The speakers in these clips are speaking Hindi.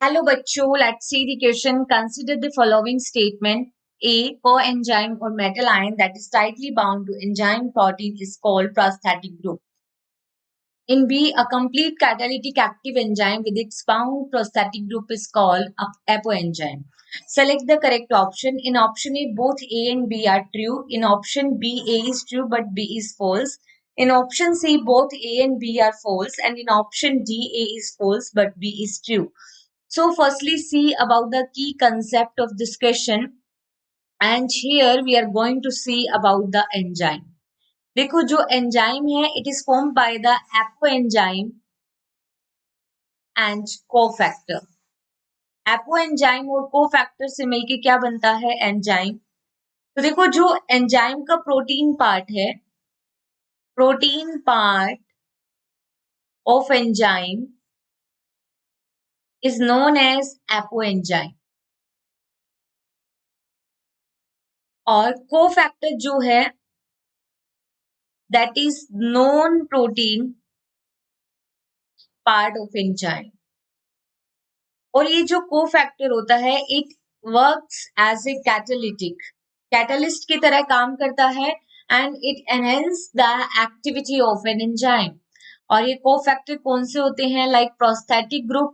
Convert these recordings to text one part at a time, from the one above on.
Hello बच्चों, let's see the question. Consider the following statement. A coenzyme or metal ion that is tightly bound to enzyme protein is called prosthetic group. In B, a complete catalytic active enzyme with its bound prosthetic group is called apoenzyme. Select the correct option. In option A, both A and B are true. In option B, A is true but B is false. In option C, both A and B are false. And in option D, A is false but B is true. So, firstly, see about the key concept of this question. And here we are going to see about the enzyme. देखो जो एंजाइम है it is form by the apoenzyme and cofactor. Apoenzyme और कोफैक्टर से मिलके क्या बनता है एंजाइम. तो देखो जो एंजाइम का प्रोटीन पार्ट है, protein part of enzyme is known as apoenzyme. और कोफैक्टर जो है that is non protein part of enzyme. और ये जो कोफैक्टर होता है it works as a catalytic, catalyst की तरह काम करता है and it enhance the activity of an enzyme. और ये कोफैक्टर कौन से होते हैं like prosthetic group,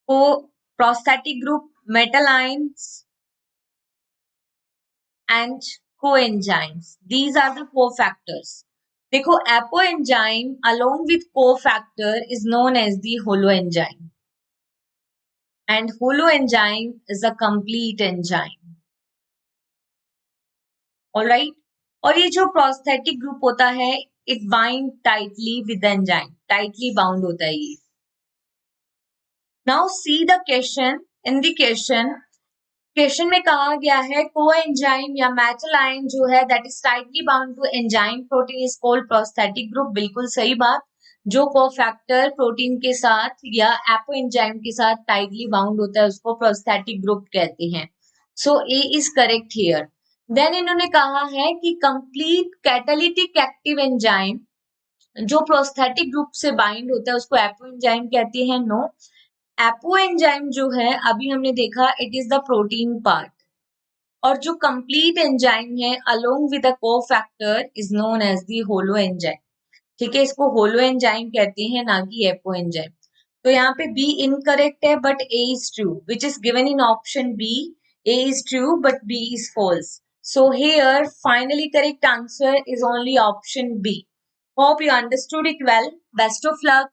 prosthetic group, metal ions and coenzymes. These are the cofactors. देखो apoenzyme along with cofactor is known as the holoenzyme and holoenzyme is a complete enzyme. Alright. और ये जो prosthetic group होता है it bind tightly with the enzyme, tightly bound होता है ये. Now see the question. In the question में कहा गया है coenzyme या metal ion जो है that is tightly bound to enzyme protein is called prosthetic group. बिल्कुल सही बात. जो कोफैक्टर प्रोटीन के साथ या एपोएंजाइम के साथ टाइटली बाउंड होता है उसको प्रोस्थेटिक ग्रुप कहते हैं. सो ए इज करेक्ट हियर. देन इन्होंने कहा है कि कंप्लीट कैटालिटिक एक्टिव एंजाइम जो प्रोस्थेटिक ग्रुप से बाइंड होता है उसको एपोएंजाइम कहते हैं. नो, एपोएंजाइम जो है अभी हमने देखा it is the protein part और जो कंप्लीट एंजाइम है along with the cofactor is known as the holoenzyme. ठीक है, इसको होलो एंजाइम कहते हैं ना कि एपो एंजाइम. तो यहाँ पे बी इनकरेक्ट है but A is true which is given in option B. A is true but B is false. So here finally correct answer is only option B. Hope you understood it well. Best of luck.